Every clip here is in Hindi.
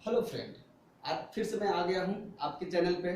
हेलो फ्रेंड, आज फिर से मैं आ गया हूँ आपके चैनल पे।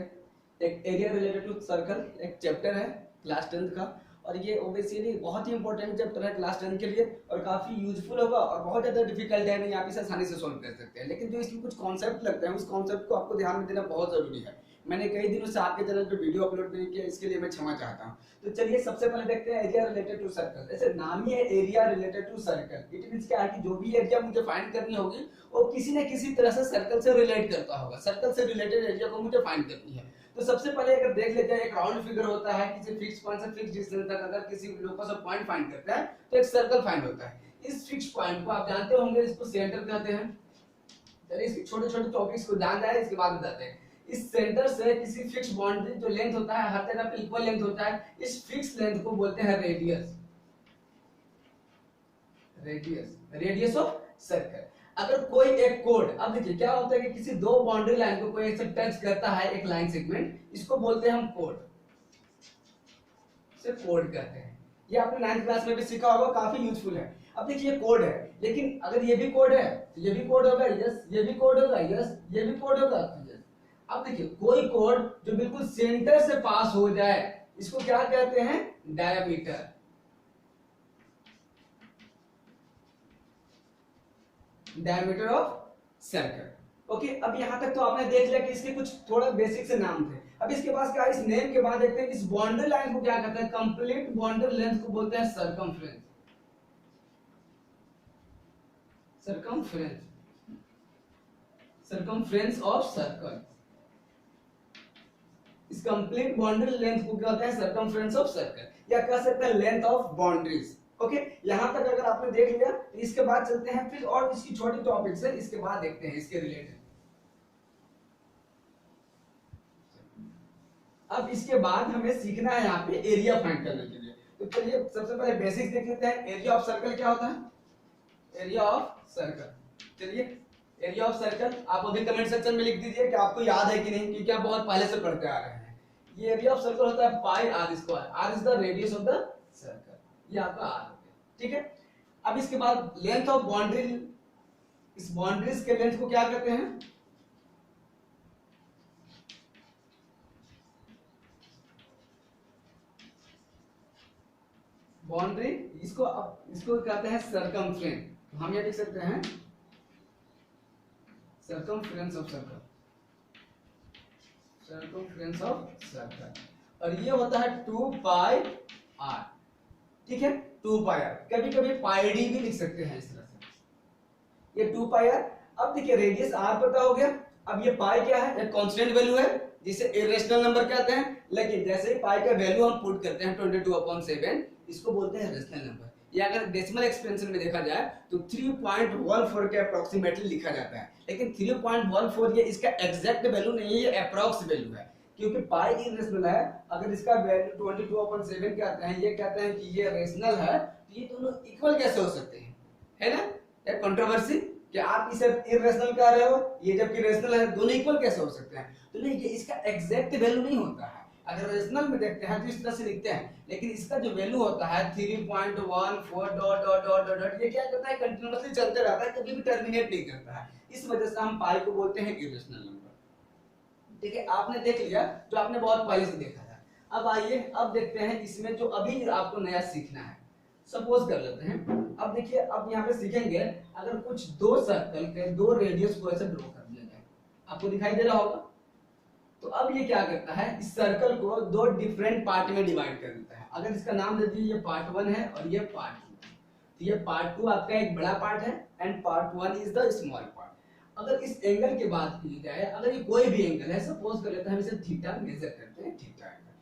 एक एरिया रिलेटेड टू सर्कल एक चैप्टर है क्लास 10th का। और ये ओबियसली बहुत ही इंपॉर्टेंट चैप्टर है क्लास 10 के लिए और काफ़ी यूजफुल होगा और बहुत ज़्यादा डिफिकल्ट है नहीं, आप इसे आसानी से सॉल्व कर सकते हैं। लेकिन जो इसमें कुछ कॉन्सेप्ट लगते हैं उस कॉन्सेप्ट को आपको ध्यान में देना बहुत ज़रूरी है। मैंने कई दिनों से आपके चैनल पे वीडियो अपलोड नहीं किया, इसके लिए मैं क्षमा चाहता हूँ। तो चलिए सबसे पहले देखते हैं एरिया रिलेटेड टू सर्कल। ऐसे नाम ही है area related to circle. It means क्या है कि जो भी एरिया मुझे फाइंड करनी होगी वो किसी न किसी तरह से सर्कल से रिलेट करता होगा। सर्कल से रिलेटेड एरिया को मुझे फाइंड करनी है। तो सबसे पहले अगर देख लेते हैं, एक राउंड फिगर होता है, किसी फिक्स पॉइंट से फिक्स डिस्टेंस तक अगर किसी लोकस ऑफ पॉइंट फाइंड करता है तो एक सर्कल फाइंड होता है। इस फिक्स पॉइंट को आप जानते होंगे, इसको सेंटर कहते हैं। चलिए इसके छोटे छोटे टॉपिक्स को जान जाए, इसके बाद बताते हैं। इस सेंटर से किसी फिक्स बाउंड्री जो लेंथ होता है, हर जगह पे इक्वल लेंथ होता है, इस फिक्स लेंथ को बोलते हैं रेडियस। Radius of circle. अगर कोई एक कोड, अब देखिए क्या होता है कि किसी दो बाउंड्री लाइन को कोई ऐसे टच करता है, एक लाइन सेगमेंट, इसको बोलते हैं हम कोड। इसे कोड कहते हैं। ये आपने 9th क्लास में भी सीखा होगा, काफी यूजफुल है। अब देखिए कोड है, लेकिन अगर ये भी कोड है तो ये भी कोड होगा, यस, ये भी कोड होगा, यस, ये भी कोड होगा, तो यस। अब देखिए कोई कोड जो बिल्कुल सेंटर से पास हो जाए इसको क्या कहते हैं? Diameter. Diameter of circle. Okay, अब यहां तक तो आपने देख लिया कि इसके कुछ थोड़ा बेसिक से नाम थे। अब इसके पास क्या, इस नेम के बाद देखते हैं इस बाउंड्री लाइन को क्या कहते हैं? कंप्लीट बाउंड्री लेंथ को बोलते हैं circumference. Circumference, circumference of circle. इस कंप्लीट बाउंड्री लेंथ को कहते हैं सर्कमफ्रेंस ऑफ सर्कल, या कह सकते हैं लेंथ ऑफ बाउंड्रीज। ओके, यहां तक अगर आपने देख लिया तो इसके बाद चलते हैं फिर और इसकी छोटी टॉपिक्स है, इसके बाद देखते हैं इसके रिलेटेड। अब इसके बाद हमें सीखना है यहाँ पे एरिया फाइंड करने के लिए। तो चलिए सबसे पहले बेसिक्स देख लेते हैं। एरिया ऑफ सर्कल क्या होता है? एरिया ऑफ सर्कल, चलिए एरिया ऑफ सर्कल आप अभी कमेंट सेक्शन में लिख दीजिए कि आपको याद है कि नहीं, क्योंकि आप बहुत पहले से पढ़ते आ रहे हैं। ये एरिया ऑफ सर्कल होता है pi r square. R is the radius of the circle, ये आपका आर हो गया, ठीक है। अब इसके बाद लेंथ ऑफ बाउंड्री, इस बाउंड्रीज के लेंथ को क्या कहते हैं? बाउंड्री, इसको कहते हैं सर्कमफ्रेंस। हम ये लिख सकते हैं circumference of circle, circumference of circle. और ये होता है 2 पाई आर, ठीक है, 2 पाई आर। कभी कभी पाई डी भी लिख सकते हैं इस तरह से, ये 2 पाई आर। अब देखिए रेडियस आर पता हो गया। अब ये पाई क्या है? एक कांस्टेंट वैल्यू है जिसे इरेशनल नंबर कहते हैं। लेकिन जैसे ही पाई का वैल्यू हम पुट करते हैं 22/7, इसको बोलते हैं रेशनल नंबर। या अगर डेसिमल एक्सपेंशन में देखा जाए तो 3.14 के अप्रोक्सीमेटली लिखा जाता है। लेकिन 3.14 ये इसका एग्जैक्ट वैल्यू नहीं है, ये अप्रोक्स वैल्यू है, क्योंकि पाई इरेशनल है। अगर इसका वैल्यू 22/7 कहते हैं, ये कहते हैं कि ये रेशनल है, तो ये दोनों इक्वल कैसे हो सकते हैं? है ना, एक कंट्रोवर्सी कि आप इसे इरेशनल कह रहे हो, ये जबकि रेशनल है, दोनों इक्वल कैसे हो सकते हैं? तो नहीं, ये इसका एग्जैक्ट वैल्यू नहीं होता है। अगर रेशनल में देखते हैं तो इस तरह से लिखते हैं, लेकिन इसका जो वैल्यू होता है 3.14 डॉट डॉट डॉट डॉट, ये क्या करता है? कंटिन्यूअसली चलते रहता है, कभी भी टर्मिनेट नहीं करता है। इस वजह से हम पाई को बोलते हैं इरेशनल नंबर। ठीक है, आपने देख लिया जो आपने बहुत पहले से देखा था। अब आइए अब देखते हैं इसमें जो अभी आपको नया सीखना है। सपोज कर लेते हैं, अब देखिए अब यहाँ पे सीखेंगे अगर कुछ दो सर्कल के दो रेडियस को ऐसे ड्रॉ कर दिया जाए, आपको दिखाई दे रहा होगा। तो अब ये क्या करता है? इस सर्कल को दो डिफरेंट पार्ट में डिवाइड कर देता है। अगर इसका नाम दे दीजिए, ये पार्ट 1 है और ये पार्ट 2। तो ये पार्ट 2 आपका एक बड़ा पार्ट है and part 1 is the small part. अगर इस एंगल की बात की जाए, अगर ये कोई भी एंगल है, सपोज कर लेते हैं हम इसे थीटा मेजर करते हैं, थीटा एंगल।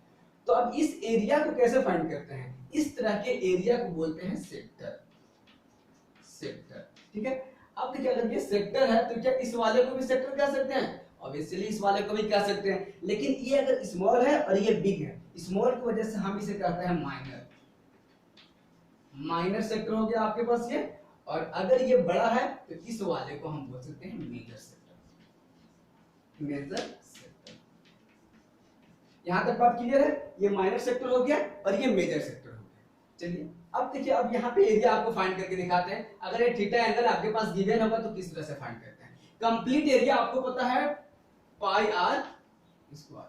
तो अब इस एरिया को कैसे फाइंड करते हैं? इस तरह के एरिया को बोलते हैं सेक्टर। सेक्टर, ठीक है। अब देखिए अगर ये सेक्टर है तो क्या इस वाले को भी सेक्टर कह सकते हैं? ऑब्वियसली इस वाले को भी कह सकते हैं। लेकिन ये अगर स्मॉल है और ये बिग है, स्मॉल की वजह से हम इसे कहते हैं माइनर। माइनर सेक्टर हो गया आपके पास ये। और अगर ये बड़ा है तो इस वाले को हम बोल सकते हैं मेजर सेक्टर। मेजर सेक्टर, यहां तक बात क्लियर है? ये माइनर सेक्टर हो गया और ये मेजर सेक्टर हो गया। चलिए अब देखिए, अब यहाँ पे एरिया आपको फाइंड करके दिखाते हैं। अगर ये थीटा एंगल आपके पास गिवन होगा तो किस तरह से फाइंड करते हैं? कंप्लीट एरिया आपको पता है pi r square,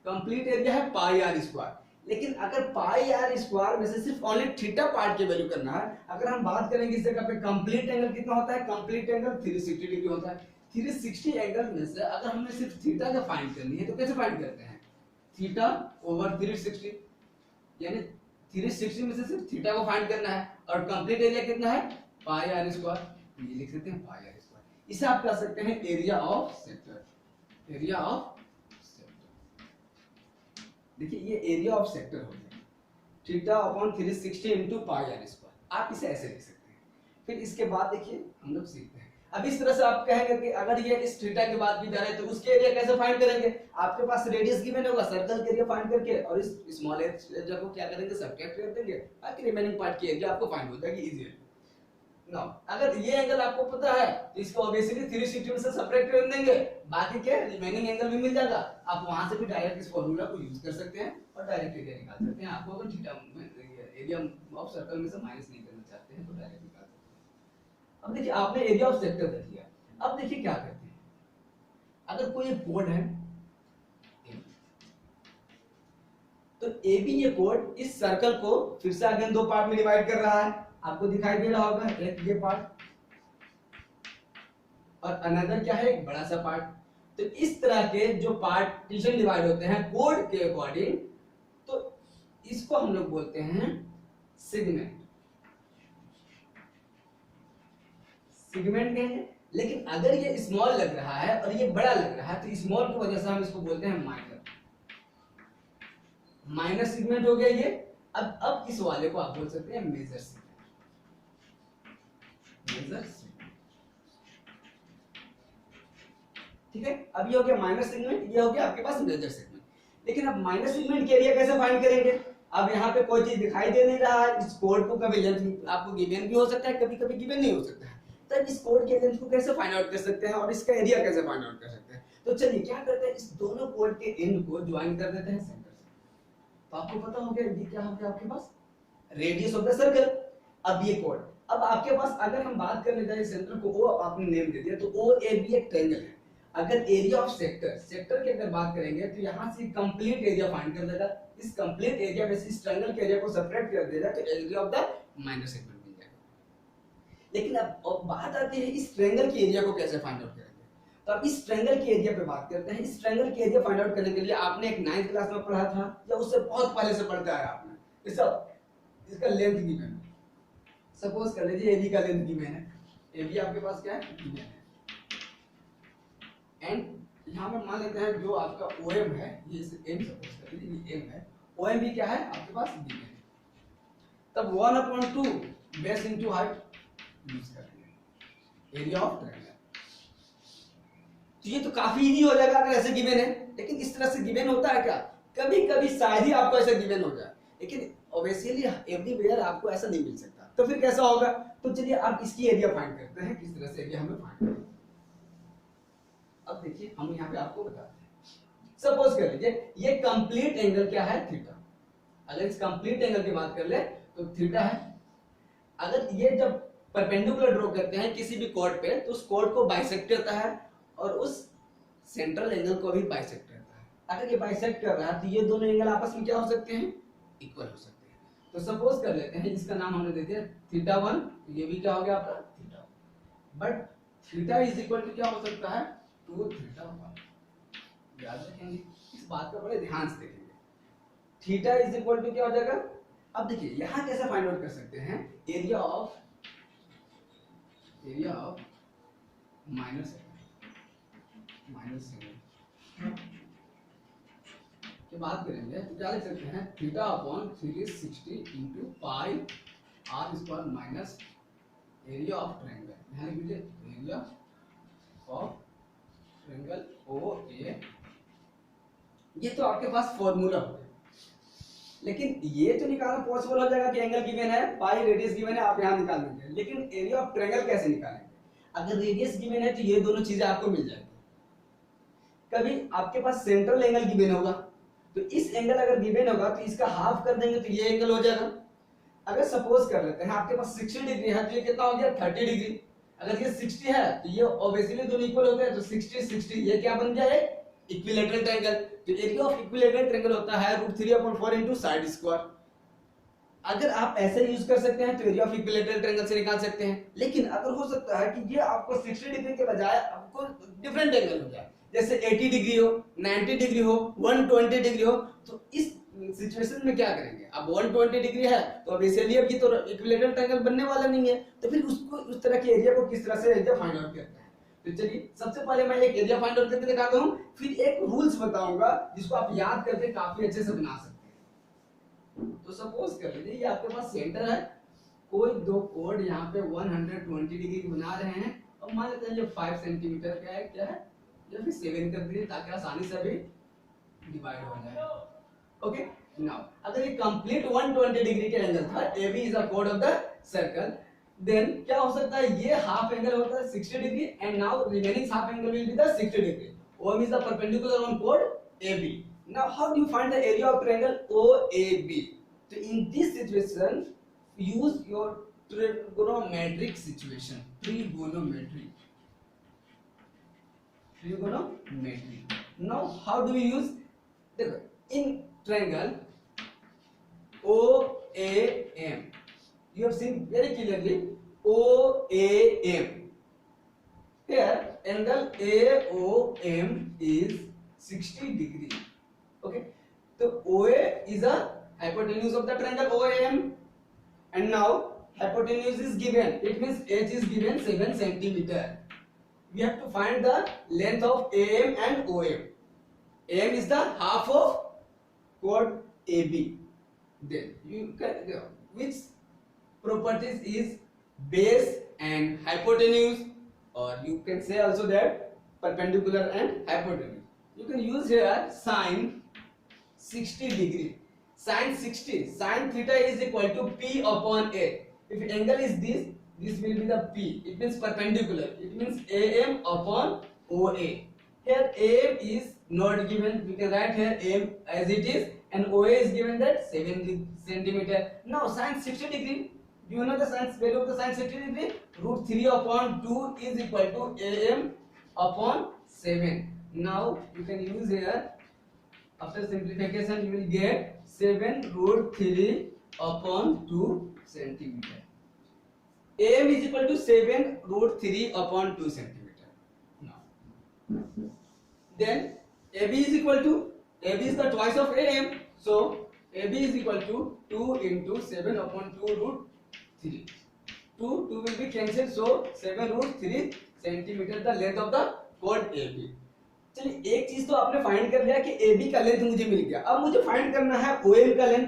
complete area है पाई आर स्क्वायर। लेकिन अगर पाई आर स्क्वायर में से सिर्फ ओनली थीटा पार्ट की वैल्यू करना है, अगर हम बात करेंगे इस जगह पे कंप्लीट एंगल कितना होता है, कंप्लीट एंगल 360 डिग्री होता है। 360 एंगल में से अगर हमें सिर्फ थीटा का फाइंड करनी है तो कैसे फाइंड करते हैं, थीटा ओवर 360, यानी 360 में से सिर्फ थीटा को फाइंड करना है, और कंप्लीट एरिया कितना है पाई आर स्क्वायर, ये लिख सकते हैं पाई आर स्क्वायर। इसे आप कह सकते हैं area of sector, area of देखिए ये एरिया ऑफ सेक्टर हो गया theta upon 360 into pi r square, आप इसे ऐसे लिख सकते हैं। फिर इसके बाद देखिए हम लोग सीखते हैं, अब इस तरह से आप कहेंगे कि अगर ये इस थीटा के बाद भी जा रहे हैं तो उसके एरिया कैसे फाइंड करेंगे, आपके पास रेडियस गिवन होगा, सर्कल के एरिया फाइंड करके और इस स्मॉल एरिया को क्या करेंगे सब्ट्रैक्ट कर देंगे, बाकी रिमेनिंग पार्ट की एरिया आपको फाइंड हो जाएगी इजीली। नाउ अगर ये एंगल आपको पता है तो इसको ऑब्वियसली 360 से सब्ट्रैक्ट कर देंगे, बाकी के रिमेनिंग एंगल भी मिल जाएगा। आप वहां से भी डायरेक्ट इस फार्मूला को यूज कर सकते हैं और डायरेक्ट एरिया निकाल सकते हैं। आपको अगर थीटा एरिया ऑफ सर्कल में से माइनस नहीं करना चाहते हैं तो डायरेक्ट निकाल सकते हैं। अब देखिए आपने एरिया ऑफ सेक्टर देख लिया, अब देखिए क्या करते हैं, अगर कोई एक कोड है तो AB ये कोड इस सर्कल को फिर से अगेन दो पार्ट में डिवाइड कर रहा है, आपको दिखाई दे रहा होगा, एक ये पार्ट और अनदर क्या है एक बड़ा सा पार्ट। तो इस तरह के जो पार्टीशन डिवाइड होते हैं कोड के अकॉर्डिंग, तो इसको हम लोग बोलते हैं सेगमेंट, सेगमेंट कहेंगे। लेकिन अगर ये स्मॉल लग रहा है और ये बड़ा लग रहा है तो स्मॉल की वजह से हम इसको बोलते हैं माइनर, माइनर सेगमेंट हो गया ये। अब इस वाले को आप बोल सकते हैं मेजर सेगमेंट, मेजर सेगमेंट, ठीक है। अब ये हो गया माइनर सेगमेंट, ये हो गया आपके पास मेजर सेगमेंट। लेकिन अब माइनर सेगमेंट के एरिया कैसे फाइंड करेंगे, अब यहाँ पे कोई चीज दिखाई दे नहीं रहा है, इस कोड को कभी लेंथ आपको गिवन भी हो सकता है, कभी कभी गिवन नहीं हो सकता है, तब इस कोड के लेंथ को कैसे फाइंड आउट कर सकते हैं और इसका एरिया कैसे फाइंड आउट कर सकते हैं। तो चलिए क्या करते हैं, इस दोनों कोड के एंड को ज्वाइन कर देते हैं सेंटर से। तो आपको पता हो गया ये क्या हो गया आपके पास रेडियस ऑफ द सर्कल। अब ये कोड, अब आपके पास अगर हम बात करने जाए सेंटर को, ओ आपने नेम दे दिया, तो OAB एक ट्रायंगल है। अगर एरिया ऑफ सेक्टर, सेक्टर की अगर बात करेंगे तो यहाँ से कंप्लीट एरिया फाइंड कर देगा, इस कंप्लीट एरिया में से इस ट्रायंगल के एरिया को सब्ट्रैक्ट कर देगा तो area of the minor segment मिल जाएगा। लेकिन अब बात आती है इस ट्रायंगल के एरिया को कैसे फाइंड आउट करेंगे। तो अब इस ट्रायंगल के एरिया पे बात करते हैं। इस ट्रायंगल के एरिया फाइंड आउट करने के लिए आपने एक 9th क्लास में पढ़ा था या उससे बहुत पहले से पढ़ते आए आपने, इसका लेंथ गिवन है, सपोज कर लीजिए AB का लेंथ गिवन है, AB आपके पास क्या है गिवन है, एंड यहाँ पर मान लेते हैं जो आपका OM है, ये M सपोज कर लीजिए, ये M है, OM भी क्या है आपके पास गिवन है। तब 1/2 बेस इनटू हाइट यूज करेंगे एरिया ऑफ ट्रायंगल। तो ये तो काफी इजी हो जाएगा अगर ऐसे गिवन है, लेकिन इस तरह से गिवन होता है क्या, कभी कभी शायद ही आपको ऐसा गिवन हो जाए, लेकिन ऑब्वियसली एवरीवेयर आपको ऐसा नहीं मिल सकता। तो फिर कैसा होगा, तो चलिए आप इसकी एरिया फाइंड करते हैं, किस तरह से एरिया हमें फाइंड करना है। अब देखिए हम यहाँ पे आपको बताते हैं, सपोज कर लीजिए ये कंप्लीट एंगल क्या है थीटा। अगर इस कंप्लीट एंगल की बात कर ले तो थीटा है। अगर ये जब परपेंडिकुलर ड्रॉ करते हैं किसी भी कोड पे तो उस कोड को बाइसेक्ट करता है और उस सेंट्रल एंगल को भी बाइसेक्ट करता है। अगर ये बाइसेक्ट कर रहा है तो ये दोनों एंगल आपस में क्या हो सकते हैं, इक्वल हो सकते हैं। तो सपोज कर लेते हैं इसका नाम हमने दे दिया θ1, ये भी क्या हो गया आपका theta, but theta is equal to क्या हो सकता है 2θ1। याद रखेंगे इस बात का, बड़े ध्यान से देखेंगे। थीटा इज इक्वल टू क्या हो जाएगा, अब देखिए यहां कैसे फाइंड आउट कर सकते हैं एरिया ऑफ माइनस की बात करेंगे तो क्या लिख सकते हैं theta upon 360 into pi r square minus area of triangle. यहाँ लिख लीजिए एरिया ऑफ ट्रायंगल OA। ये तो आपके पास फॉर्मूला हो गया, लेकिन ये तो निकालना पॉसिबल हो जाएगा कि एंगल गिवन है, पाई रेडियस गिवन है, आप यहाँ निकाल लेंगे। लेकिन एरिया ऑफ ट्रायंगल कैसे निकालेंगे, अगर रेडियस गिवन है तो ये दोनों चीजें आपको मिल जाएगी। कभी आपके पास सेंट्रल एंगल गिवन होगा तो इस एंगल अगर गिवन होगा तो इसका हाफ कर देंगे तो ये एंगल हो जाएगा। अगर सपोज कर लेते हैं आपके पास 60 डिग्री है तो ये कितना हो गया 30 डिग्री। अगर ये 60 है तो ये ऑब्वियसली दोनों इक्वल होते हैं, तो 60 60 ये क्या बन गया है, इक्विलैटरल ट्रायंगल। तो एरिया ऑफ इक्विलैटरल ट्रायंगल होता है √3/4 इनटू साइड स्क्वायर। अगर आप ऐसे यूज कर सकते हैं तो एरिया ऑफ इक्विलैटरल ट्रायंगल से निकाल सकते हैं, लेकिन अगर हो सकता है कि ये आपको 60 डिग्री के बजाय आपको डिफरेंट एंगल हो जाए, जैसे 80 डिग्री हो, 90 डिग्री हो, 120 डिग्री हो, तो इस सिचुएशन में क्या करेंगे? अब 120 डिग्री है तो अब इसीलिए अब ये तो इक्विलैटरल ट्रायंगल बनने वाला नहीं है, तो फिर उसको उस तरह के एरिया को किस तरह से एरिया फाइंड आउट करते हैं? तो चलिए सबसे पहले मैं एक एरिया फाइंड आउट करके दिखाता हूं, फिर एक रूल्स बताऊंगा जिसको आप याद करके काफी अच्छे से बना सकते हैं। तो सपोज कर लीजिए ये आपके पास सेंटर है, कोई दो कोड यहाँ पे 120 डिग्री बना रहे हैं, और मान लेते हैं ये 5 सेंटीमीटर का है, क्या है, या फिर 7 कर दीजिए ताकि आसानी से भी डिवाइड हो जाए। ओके, नाउ अगर ये कंप्लीट 120 डिग्री के एंगल था, AB इज द कोड ऑफ द सर्कल, देन क्या हो सकता है, ये हाफ एंगल होता है 60 degree, and now remaining half angle will be the 60 degree. OM is the perpendicular on chord AB. Now how do you find the area of triangle OAB? So in this situation use your trigonometric situation, trigonometry. Now how do we use, देखो in triangle OAM you have seen very clearly OAM, here angle AOM is 60 degree. Okay, so OA is a hypotenuse of the triangle OAM, and now hypotenuse is given, it means h is given 7 centimeter. We have to find the length of AM and OM. AM is the half of chord AB. Then you can, which properties is base and hypotenuse, or you can say also that perpendicular and hypotenuse. You can use here sin 60 degree. Sin 60, sin theta is equal to P upon A. If angle is this, this will be the P. It means perpendicular. It means AM upon OA. Here AM is not given. We can write here AM as it is, and OA is given that 7 centimeter. Now sin 60 degree. Do you know the sin value of the sin 60 degree? √3/2 is equal to AM upon 7. Now you can use here, after simplification you will get 7√3/2 centimeter. AM is equal to 7√3/2 centimeter. Now then AB is equal to, AB is the twice of AM, so AB is equal to 2 into 7/2√3. 2 will be cancelled, so 7√3 centimeter the length of the chord AB. चलिए एक चीज तो आपने फाइंड कर लिया कि AB का लेंथ मुझे मिल गया, अब मुझे फाइंड करना है OM का लेंथ,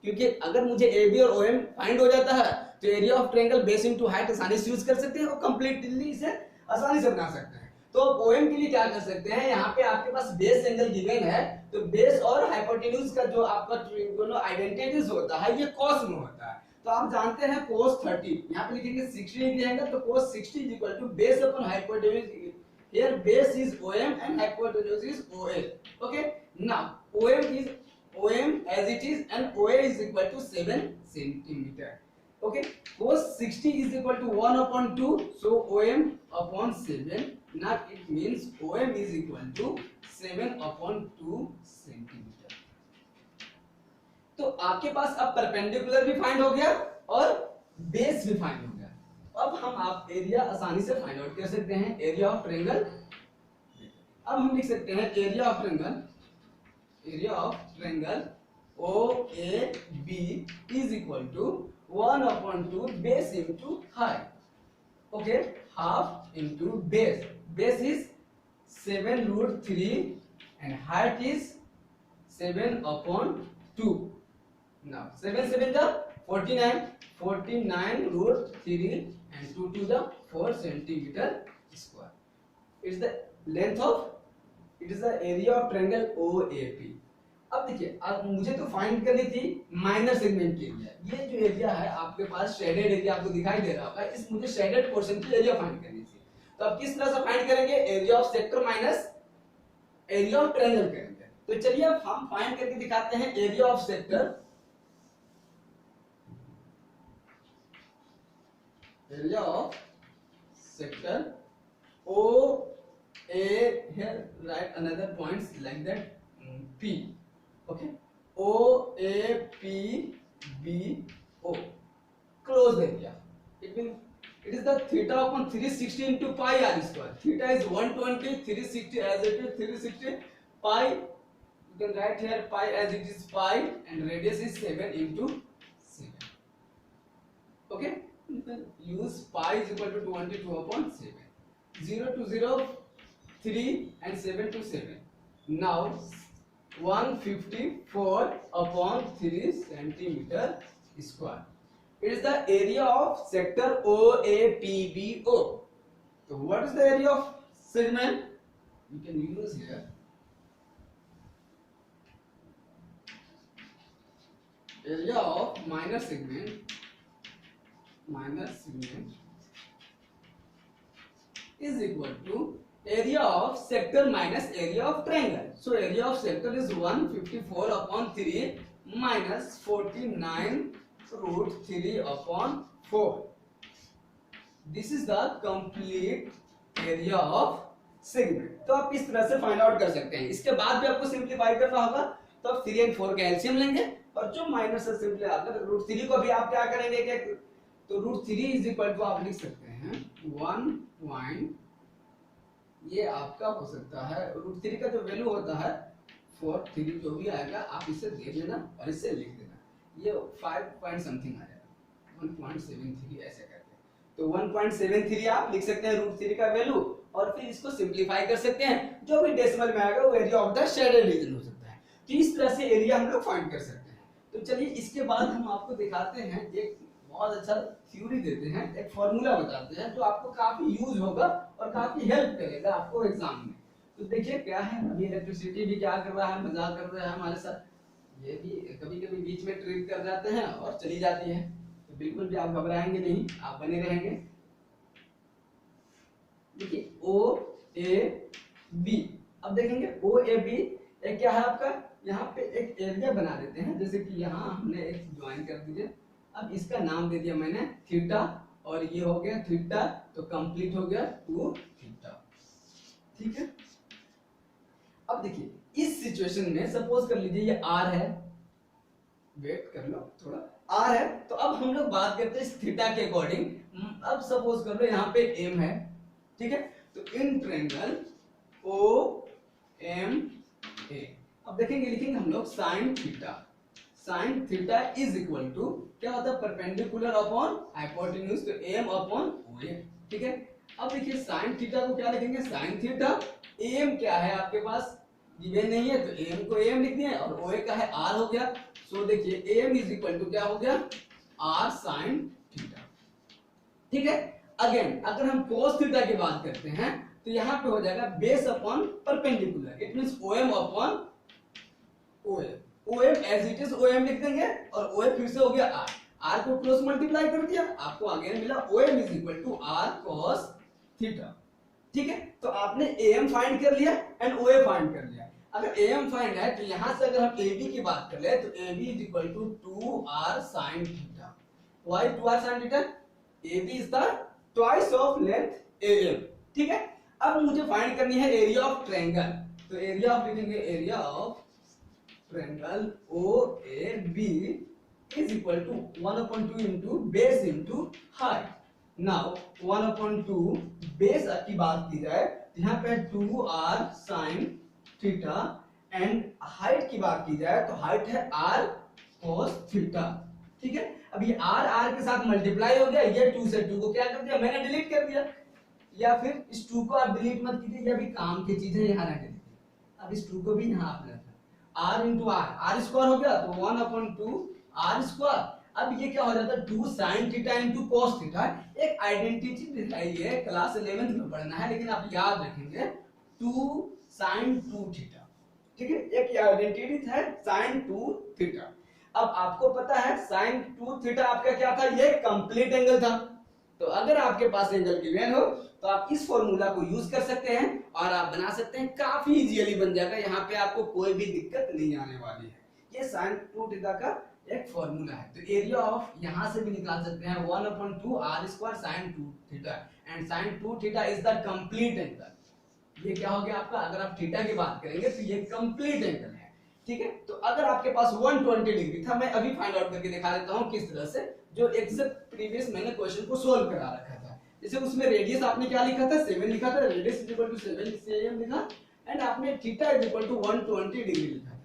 क्योंकि अगर मुझे AB और OM फाइंड हो जाता है तो area of triangle base into height आसानी से यूज कर सकते हैं और कंप्लीटली इसे आसानी से बना सकते हैं। तो OM के लिए क्या कर सकते हैं, यहाँ पे आपके पास बेस एंगल गिवन है, तो बेस और हाइपोटेन्यूज का जो आपका दोनों आइडेंटिटीज होता है ये cos में होता है। तो आप जानते हैं cos 30, यहाँ पे लिखेंगे 60 डिग्री एंगल, तो cos 60 is equal to base upon hypotenuse. Here base is OM and hypotenuse is OL. Okay, now OM as it is and OA is equal to 7 centimeter. Okay, cos 60 is equal to 1/2, so OM upon 7. Now it means OM is equal to 7/2 centimeter. तो आपके पास अब परपेंडिकुलर भी फाइंड हो गया और बेस भी फाइंड हो गया। अब हम आप एरिया आसानी से फाइंड आउट कर सकते हैं, एरिया ऑफ ट्रायंगल। अब हम लिख सकते हैं area of triangle OAB is equal to 1/2 base into height. Okay, half into base. Base is 7√3 and height is 7/2. Now 7 7 the 49, 49√3 and 2 to the 4 centimeter square. It's the length of, it is the area of triangle OAP. अब देखिए, अब मुझे तो फाइंड करनी थी माइनर सेगमेंट की एरिया। ये जो एरिया है आपके पास शेडेड एरिया आपको दिखाई दे रहा होगा, इस मुझे शेडेड पोर्शन की एरिया फाइंड करनी थी। तो अब किस तरह से फाइंड करेंगे, area of sector minus area of triangle करेंगे। तो चलिए अब हम फाइंड करके दिखाते हैं area of sector. Area of sector O A, here write another points like that, P, okay, O A P B O, closed area. It means it is the theta upon 360 into pi r square. Theta is 120, 360 as it is 360, pi you can write here pi as it is pi, and radius is 7 into 7. Okay, you can use pi is equal to 22 upon 7. 0 to 0 3 and 7 to 7. Now 154 upon 3 centimeter square. It is the area of sector OAPBO. So what is the area of segment? You can use here area of minor segment is equal to area of sector minus area of triangle. So area of sector is 154 upon 3 minus 49 root 3 upon 4. This is the complete area of segment. तो आप इस तरह से फाइंड आउट कर सकते हैं. इसके बाद भी आपको सिंप्लीफाई करना होगा, तो आप 3 and 4 का एलसीएम लेंगे, और जो माइनस से सिंपली आता है रूट 3 को भी आप क्या करेंगे कि तो रूट 3 इज इक्वल टू आप लिख सकते हैं 1 पॉइंट, ये आपका हो सकता है रूट 3 का जो वैल्यू होता है 43 जो भी आएगा आप इसे दे देना और इसे लिख देना, ये 5 पॉइंट समथिंग आ जाएगा 1.73 ऐसे करके. तो 1.73 आप लिख सकते हैं रूट 3 का वैल्यू, और फिर इसको सिंप्लीफाई कर सकते हैं, जो भी डेसिमल में आएगा वो area of the shaded region हो सकता है. तो इस तरह से एरिया हम लोग फाइंड कर सकते हैं. तो चलिए इसके बाद हम आपको दिखाते हैं, एक बहुत अच्छा थ्योरी देते हैं, एक फॉर्मूला बताते हैं जो आपको काफी यूज होगा और काफी हेल्प करेगा आपको एग्जाम में. तो देखिए क्या है, अभी इलेक्ट्रिसिटी भी क्या कर रहा है, मजाक कर रहा है हमारे साथ, ये भी कभी कभी बीच में ट्रिक कर जाते हैं और चली जाती है. तो बिल्कुल भी आप घबराएंगे नहीं, आप बने रहेंगे. देखिए ओ ए बी, अब देखेंगे ओ ए बी एक क्या है आपका, यहाँ पे एक एरिया बना देते हैं, जैसे कि यहाँ हमने एक ज्वाइन कर दीजिए. अब इसका नाम दे दिया मैंने थीटा, और ये हो गया थीटा, तो कंप्लीट हो गया 2 थीटा. ठीक है. अब देखिए इस सिचुएशन में सपोज कर लीजिए ये r है, वेट कर लो थोड़ा, r है, तो अब हम लोग बात करते हैं इस थीटा के अकॉर्डिंग. अब सपोज कर लो यहाँ पे m है, ठीक है, तो in triangle O M A, अब देखेंगे लिखेंगे हम लोग sine theta is equal to क्या होता है, परपेंडिकुलर अपॉन हाइपोटेन्यूज, तो एम अपॉन ओ ए. ठीक है. अब देखिए साइन थीटा को क्या लिखेंगे, साइन थीटा, एम क्या है आपके पास गिवन नहीं है, तो एम को एम लिख दिया, और ओ ए का है आर हो गया. सो देखिए एम इज इक्वल टू क्या हो गया, आर साइन थीटा. ठीक है. अगेन अगर हम cos थीटा की बात करते हैं तो यहाँ पे हो जाएगा base upon perpendicular, it means OM upon OM. OM as it is OM लिख देंगे, और OM फिर से हो गया R. R को क्रॉस मल्टीप्लाई कर दिया, आपको अगेन मिला OM is equal to R cos theta. ठीक है. तो आपने AM फाइंड कर लिया एंड OA फाइंड कर लिया. अगर AM फाइंड है तो यहाँ से अगर हम AB की बात कर ले तो AB is equal to 2R sin theta. Why 2R sin theta? AB is the twice of length AM. ठीक है. अब मुझे फाइंड करनी है एरिया ऑफ ट्रायंगल, तो एरिया ऑफ लिखेंगे area of triangle OAB is equal to 1/2 into base into height. Now 1/2 base की बात की जाए तो यहाँ पे 2R sin theta, and height की बात की जाए तो हाइट है R cos थीटा. ठीक है. अब ये R के साथ मल्टीप्लाई हो गया, ये 2 से 2 को क्या कर दिया मैंने डिलीट कर दिया, या फिर इस 2 को आप डिलीट मत कीजिए, ये भी काम की चीज है, यहाँ रख दीजिए. अब इस 2 को भी यहाँ आप रखना, R into R स्क्वायर हो गया, तो 1/2 R स्क्वायर. अब ये क्या हो जाता है 2 sin theta into cos theta. एक आइडेंटिटी दिखाई है, क्लास 11th में पढ़ना है, लेकिन आप याद रखेंगे 2 sin 2 थीटा. ठीक है. एक आइडेंटिटी है sin 2 थीटा. अब आपको पता है sin 2 थीटा आपका क्या था, ये कंप्लीट एंगल था. तो अगर आपके पास एंगल गिवन हो तो आप इस फॉर्मूला को यूज कर सकते हैं और आप बना सकते हैं, काफी इजीली बन जाएगा. यहाँ पे आपको कोई भी दिक्कत नहीं आने वाली है. ये sin 2 थीटा का एक फॉर्मूला है. तो एरिया ऑफ यहाँ से भी निकाल सकते हैं 1/2 R square sin 2 theta, and sine 2 theta is the complete angle. ये क्या हो गया आपका, अगर आप थीटा की बात करेंगे तो ये कंप्लीट एंगल है, ठीक है। तो अगर आपके पास 120 डिग्री था, मैं अभी फाइंड आउट करके दिखा देता हूं किस तरह से, जो एग्जैक्ट प्रीवियस मैंने क्वेश्चन को सोल्व करा रखा था। जैसे उसमें रेडियस आपने क्या लिखा था, 7 लिखा था, radius is equal to 7 cm लिखा, एंड आपने theta is equal to 120 degree लिखा था।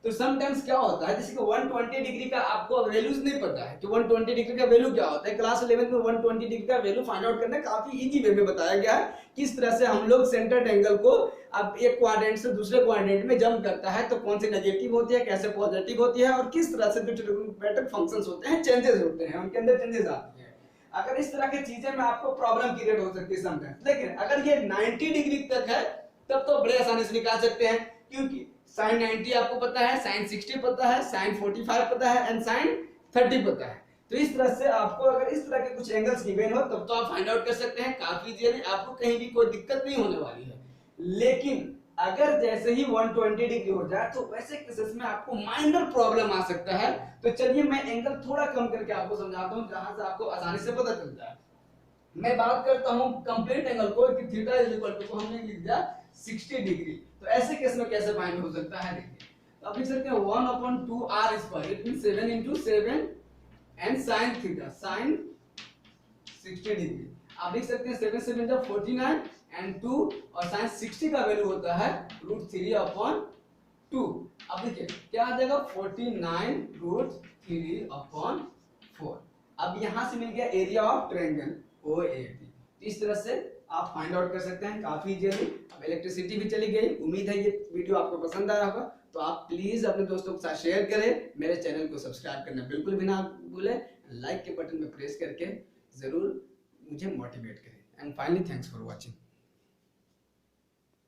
तो समटाइम्स क्या होता है, जैसे कि 120 डिग्री का आपको वैल्यूज नहीं पता है कि 120 डिग्री का वैल्यू क्या होता है। क्लास 11 में 120 डिग्री का वैल्यू फाइंड आउट करना काफी इजी वे में बताया गया है, किस तरह से हम लोग सेंटर्ड एंगल को अब एक क्वाड्रेंट से दूसरे क्वाड्रेंट में जंप करता है तो कौन सी नेगेटिव होती है, कैसे पॉजिटिव होती है, और किस तरह से जो ट्रिग्नोमेट्रिक फंक्शंस होते हैं, चेंजेस होते हैं, उनके अंदर चेंजेस आते हैं। अगर इस तरह की चीजें में आपको प्रॉब्लम क्रिएट हो सकती है समटाइम्स, लेकिन अगर ये 90 डिग्री तक है तब तो बड़े आसानी से निकाल सकते हैं, क्योंकि sin 90 आपको पता है, sin 60 पता है, sin 45 पता है, एंड sin 30 पता है। तो इस तरह से आपको अगर इस तरह के कुछ एंगल्स गिवन हो तब तो आप फाइंड आउट कर सकते हैं काफी इजीली, आपको कहीं भी कोई दिक्कत नहीं होने वाली है। लेकिन अगर जैसे ही 120 डिग्री हो जाए तो वैसे केसेस में आपको माइनर प्रॉब्लम आ सकता है। तो चलिए मैं एंगल थोड़ा कम करके आपको समझाता हूं जहां से आपको आसानी से पता चलता है। मैं बात करता हूं कंप्लीट एंगल को कि थीटा इज इक्वल टू को हमने लिख दिया 60 डिग्री। तो ऐसे केस में कैसे फाइंड हो सकता है, देखिए तो आप लिख सकते हैं 1/2r square, it means 7 into 7 and sin theta, sin 60 degree. आप लिख सकते हैं 7 7 जा 49 एंड 2, और sin 60 का वैल्यू होता है √3/2। अब देखिए क्या आ जाएगा 49 √3/4। अब यहां से मिल गया एरिया ऑफ ट्रायंगल OAB। इस तरह से आप फाइंड आउट कर सकते हैं काफी जल्दी। अब इलेक्ट्रिसिटी भी चली गई, उम्मीद है ये वीडियो आपको पसंद आया होगा। तो आप प्लीज अपने दोस्तों के साथ शेयर करें, मेरे चैनल को सब्सक्राइब करना बिल्कुल भी ना भूलें, लाइक के बटन में प्रेस करके जरूर मुझे मोटिवेट करें। And finally thanks for watching.